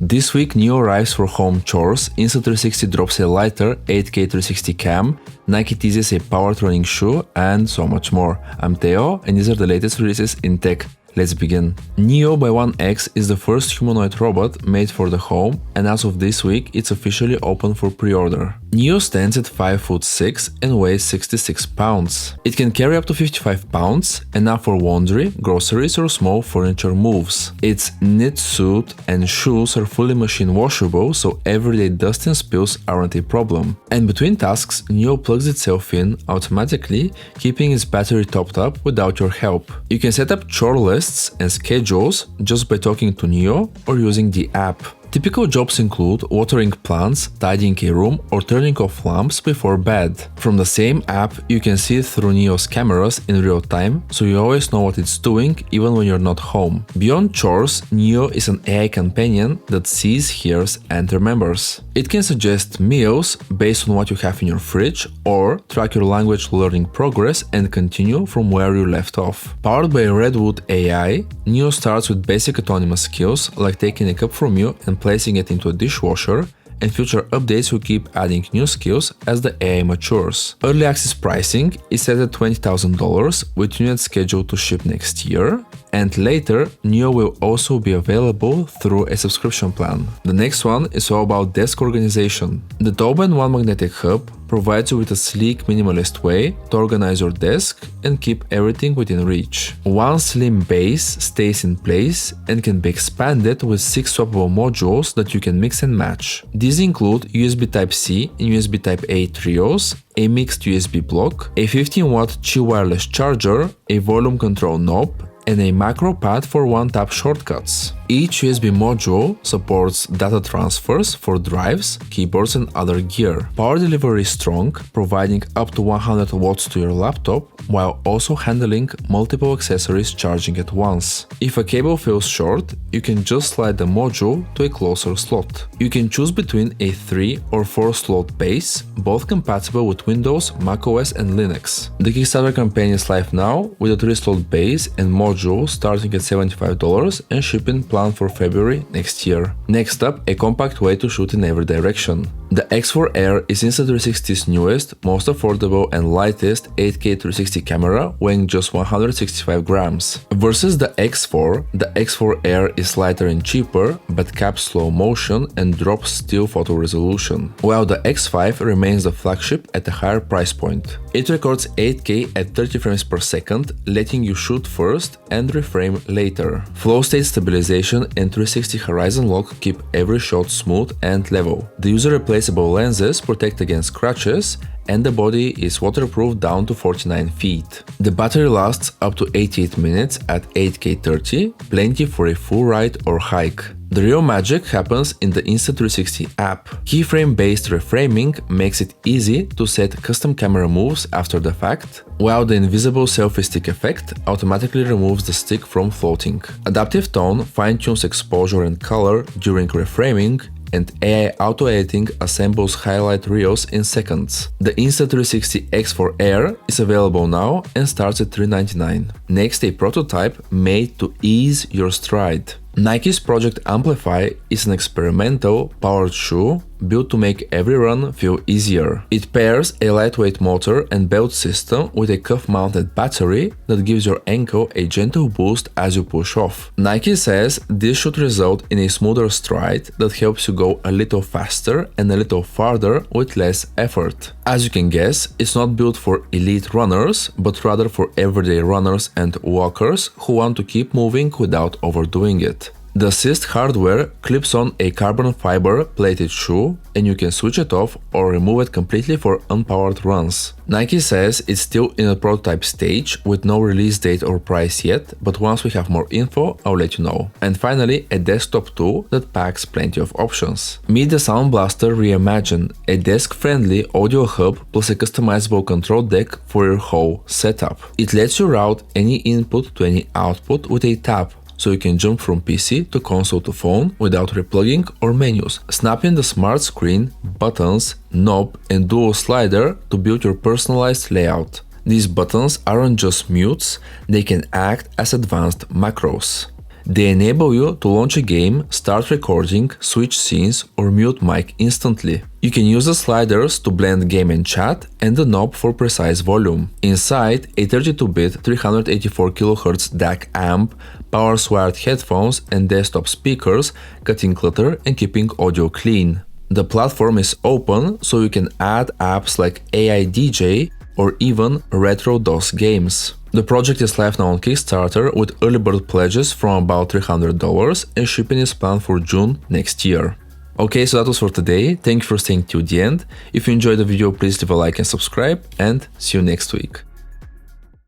This week Neo arrives for home chores, Insta360 drops a lighter 8K 360 cam, Nike teases a power training shoe, and so much more. I'm Theo, and these are the latest releases in tech. Let's begin. Neo by ONE X is the first humanoid robot made for the home, and as of this week it's officially open for pre-order. Neo stands at 5'6" and weighs 66 pounds. It can carry up to 55 pounds, enough for laundry, groceries or small furniture moves. Its knit suit and shoes are fully machine washable, so everyday dust and spills aren't a problem. And between tasks, Neo plugs itself in automatically, keeping its battery topped up without your help. You can set up chore lists and schedules just by talking to Neo or using the app. Typical jobs include watering plants, tidying a room, or turning off lamps before bed. From the same app, you can see through Neo's cameras in real time, so you always know what it's doing even when you're not home. Beyond chores, Neo is an AI companion that sees, hears, and remembers. It can suggest meals based on what you have in your fridge, or track your language learning progress and continue from where you left off. Powered by Redwood AI, Neo starts with basic autonomous skills like taking a cup from you and placing it into a dishwasher, and future updates will keep adding new skills as the AI matures. Early access pricing is set at $20,000 with units scheduled to ship next year, and later Neo will also be available through a subscription plan. The next one is all about desk organization. The TobenONE Magnetic Hub provides you with a sleek, minimalist way to organize your desk and keep everything within reach. One slim base stays in place and can be expanded with 6 swappable modules that you can mix and match. These include USB Type-C and USB Type-A trios, a mixed USB block, a 15-watt Qi wireless charger, a volume control knob, and a macro pad for one-tap shortcuts. Each USB module supports data transfers for drives, keyboards, and other gear. Power delivery is strong, providing up to 100 watts to your laptop, while also handling multiple accessories charging at once. If a cable feels short, you can just slide the module to a closer slot. You can choose between a 3 or 4 slot base, both compatible with Windows, macOS, and Linux. The Kickstarter campaign is live now, with a 3-slot base and module starting at $75 and shipping planned for February next year. Next up, a compact way to shoot in every direction. The X4 Air is Insta360's newest, most affordable and lightest 8K 360 camera, weighing just 165 grams. Versus the X4, the X4 Air is lighter and cheaper, but caps slow motion and drops still photo resolution, while the X5 remains the flagship at a higher price point. It records 8K at 30 frames per second, letting you shoot first and reframe later. Flow state stabilization and 360 horizon lock keep every shot smooth and level. The user-replaceable lenses protect against scratches, and the body is waterproof down to 49 feet. The battery lasts up to 88 minutes at 8K 30, plenty for a full ride or hike. The real magic happens in the Insta360 app. Keyframe-based reframing makes it easy to set custom camera moves after the fact, while the invisible selfie stick effect automatically removes the stick from floating. Adaptive Tone fine-tunes exposure and color during reframing, and AI auto-editing assembles highlight reels in seconds. The Insta360 X4 Air is available now and starts at $399. Next, a prototype made to ease your stride. Nike's Project Amplify is an experimental, powered shoe built to make every run feel easier. It pairs a lightweight motor and belt system with a cuff-mounted battery that gives your ankle a gentle boost as you push off. Nike says this should result in a smoother stride that helps you go a little faster and a little farther with less effort. As you can guess, it's not built for elite runners, but rather for everyday runners and walkers who want to keep moving without overdoing it. The Assist hardware clips on a carbon fiber plated shoe, and you can switch it off or remove it completely for unpowered runs. Nike says it's still in a prototype stage with no release date or price yet, but once we have more info, I'll let you know. And finally, a desktop tool that packs plenty of options. Meet the Sound Blaster Reimagine, a desk-friendly audio hub plus a customizable control deck for your whole setup. It lets you route any input to any output with a tap, so you can jump from PC to console to phone without replugging or menus. Snap in the smart screen, buttons, knob and dual slider to build your personalized layout. These buttons aren't just mutes, they can act as advanced macros. They enable you to launch a game, start recording, switch scenes, or mute mic instantly. You can use the sliders to blend game and chat, and the knob for precise volume. Inside, a 32-bit 384 kHz DAC amp powers wired headphones and desktop speakers, cutting clutter and keeping audio clean. The platform is open, so you can add apps like AI DJ or even retro DOS games. The project is live now on Kickstarter with early bird pledges from about $300 and shipping is planned for June next year. Okay, so that was for today. Thank you for staying till the end. If you enjoyed the video, please leave a like and subscribe, and see you next week.